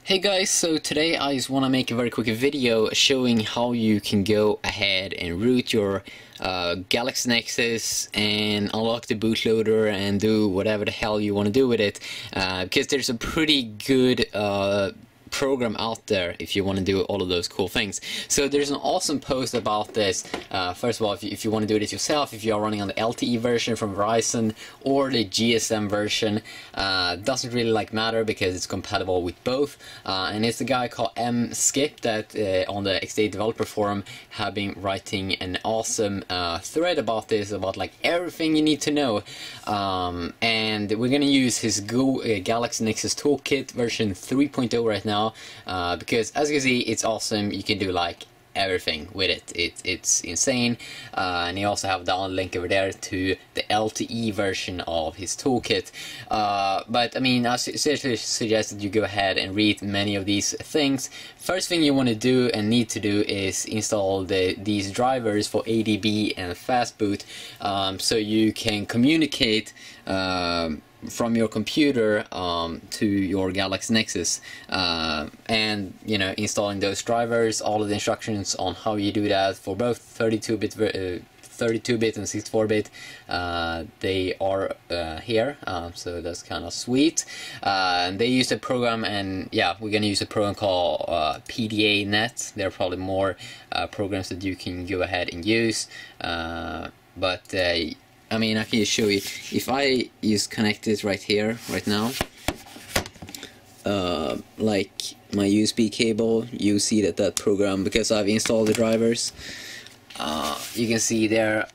Hey guys, so today I just want to make a very quick video showing how you can go ahead and root your Galaxy Nexus and unlock the bootloader and do whatever the hell you want to do with it, because there's a pretty good program out there if you want to do all of those cool things. So there's an awesome post about this. First of all, if you want to do it yourself, if you are running on the LTE version from Verizon or the GSM version, doesn't really matter because it's compatible with both. And it's a guy called Skip that on the XDA developer forum have been writing an awesome thread about this, about everything you need to know. And we're gonna use his Galaxy Nexus Toolkit version 3.0 right now. Because as you can see, it's awesome. You can do everything with it. It's insane. And you also have down link over there to the LTE version of his toolkit. But I mean, I seriously suggest that you go ahead and read many of these things. First thing you want to do and need to do is install these drivers for ADB and fastboot, so you can communicate from your computer to your Galaxy Nexus, and installing those drivers, all of the instructions on how you do that for both 32-bit and 64-bit, they are here, so that's kind of sweet. And they use a program, and yeah, we're gonna use a program called PDA Net. There are probably more programs that you can go ahead and use, but I mean, I can just show you. If I just connect it right here, right now, like my USB cable, you see that program, because I've installed the drivers, you can see there,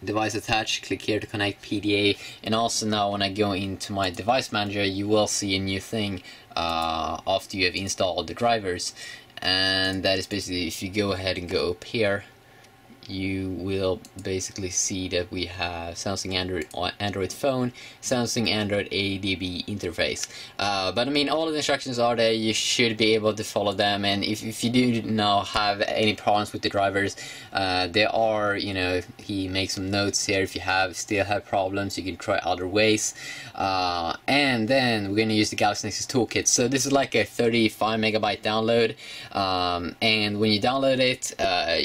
device attached, click here to connect PDA, and also now when I go into my device manager, you will see a new thing after you have installed the drivers, and that is basically, if you go ahead and go up here, you will basically see that we have Samsung Android phone, Samsung Android ADB interface. But I mean, all of the instructions are there. You should be able to follow them, and if you do now have any problems with the drivers, there are, he makes some notes here. If you still have problems, you can try other ways. And then we're gonna use the Galaxy Nexus Toolkit. So this is like a 35 megabyte download, and when you download it,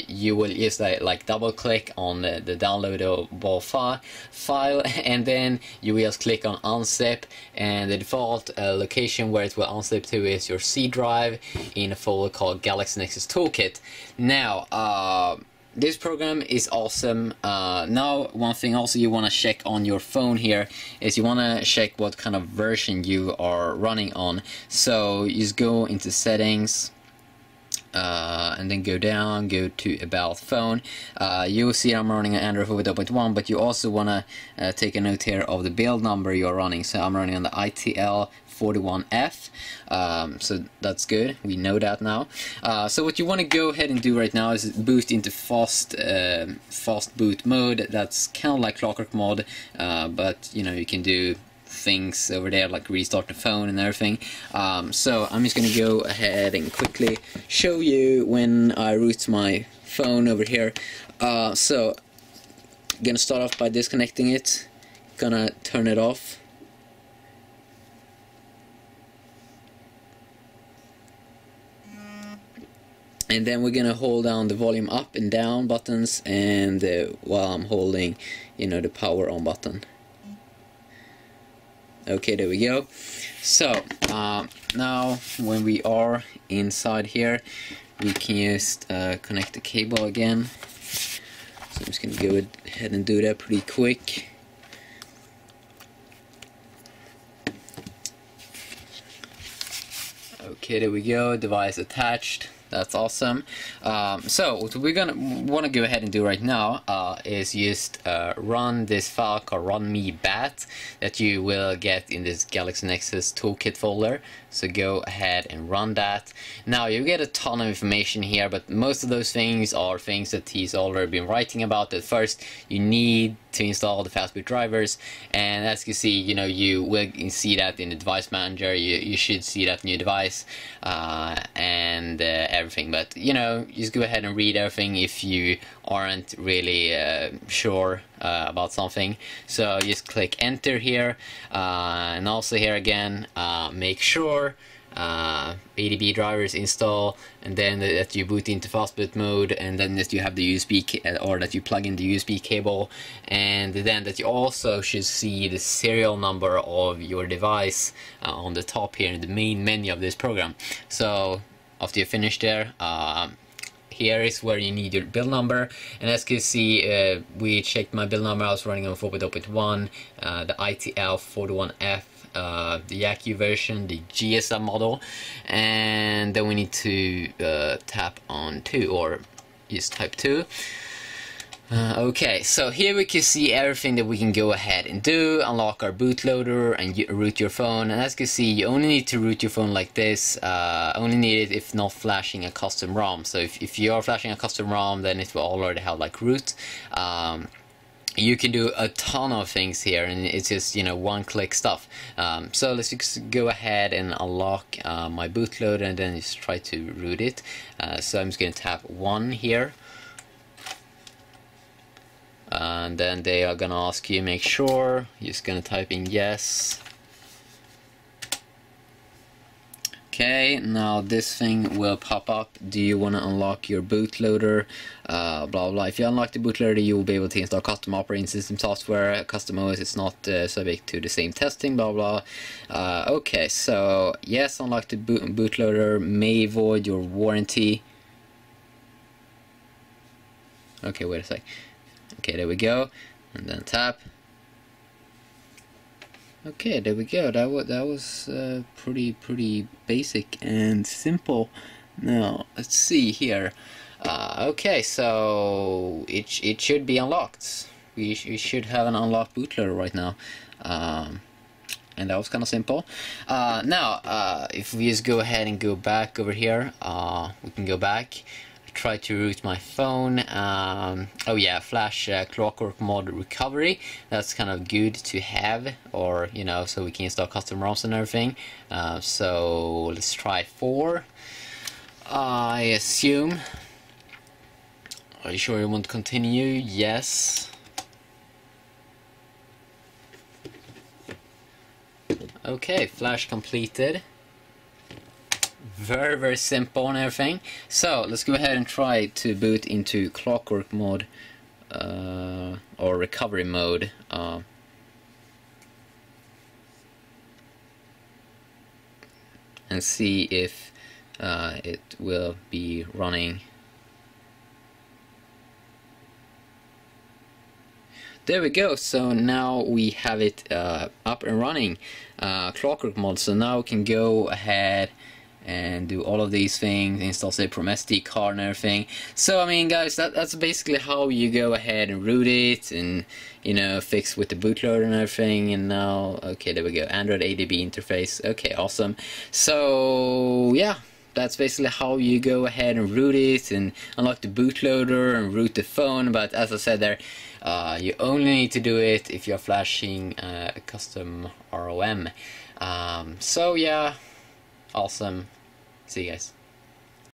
you will just double click on the downloadable file, and then you will just click on unzip, and the default location where it will unzip to is your C drive in a folder called Galaxy Nexus Toolkit. Now, this program is awesome. Now, one thing also you want to check on your phone here is you want to check what kind of version you are running on. So you just go into settings, and then go down, go to about phone. You will see I'm running an Android 4.1, but you also want to take a note here of the build number you're running. So I'm running on the ITL 41F, so that's good, we know that now. So what you want to go ahead and do right now is boot into fast boot mode. That's kind of like clockwork mode, but you can do things over there like restart the phone and everything. So I'm just gonna go ahead and quickly show you when I root my phone over here. So I'm gonna start off by disconnecting it, gonna turn it off, and then we're gonna hold down the volume up and down buttons, and while I'm holding the power on button. Okay, there we go. So now when we are inside here, we can just connect the cable again. So I'm just gonna go ahead and do that pretty quick. Okay, there we go, device attached. That's awesome. So what we're gonna want to go ahead and do right now is just run this file called runmebat that you will get in this Galaxy Nexus Toolkit folder. So go ahead and run that. Now you get a ton of information here, but most of those things are things that he's already been writing about. At first, you need to install the fastboot drivers, and as you see, you will see that in the device manager. You should see that in your device, and everything. But just go ahead and read everything if you aren't really sure about something. So just click enter here, and also here again, make sure ADB drivers install, and then that you boot into fastboot mode, and then that you have the USB or that you plug in the USB cable, and then that you also should see the serial number of your device on the top here in the main menu of this program. So after you finish there, here is where you need your build number, and as you can see, we checked my build number. I was running on 4.0.1, the ITL41F, the Yaku version, the GSM model, and then we need to tap on 2, or just type 2. Okay, so here we can see everything that we can go ahead and do. Unlock our bootloader and root your phone, and as you can see, you only need to root your phone like this. Only need it if not flashing a custom ROM. So if you are flashing a custom ROM, then it will already have like root. You can do a ton of things here, and it's just, you know, one-click stuff. So let's just go ahead and unlock my bootloader, and then just try to root it. So I'm just going to tap 1 here. And then they are gonna ask you, make sure. You're just gonna type in yes. Okay, now this thing will pop up. Do you want to unlock your bootloader? Blah blah. If you unlock the bootloader, you will be able to install custom operating system software. Custom OS is not subject to the same testing. Blah blah. Okay, so yes, unlock the bootloader. May void your warranty. Okay, wait a sec. Okay, there we go, and then tap. Okay, there we go. That was pretty basic and simple. Now let's see here. Okay, so it should be unlocked. We should have an unlocked bootloader right now, and that was kind of simple. Now, if we just go ahead and go back over here, we can go back. Try to root my phone. Oh yeah, flash clockwork mod recovery. That's kind of good to have, or you know, so we can install custom ROMs and everything. So let's try 4. I assume. Are you sure you want to continue? Yes. Okay, flash completed. Very simple and everything. So let's go ahead and try to boot into clockwork mode, or recovery mode. And see if it will be running. There we go. So now we have it up and running, clockwork mode. So now we can go ahead and do all of these things, install say from SD card and everything. So I mean, guys, that's basically how you go ahead and root it, and you know, fix with the bootloader and everything. And now, okay, there we go, Android ADB interface. Okay, awesome. So yeah, that's basically how you go ahead and root it and unlock the bootloader and root the phone. But as I said there, you only need to do it if you're flashing a custom ROM. So yeah, awesome. See you guys.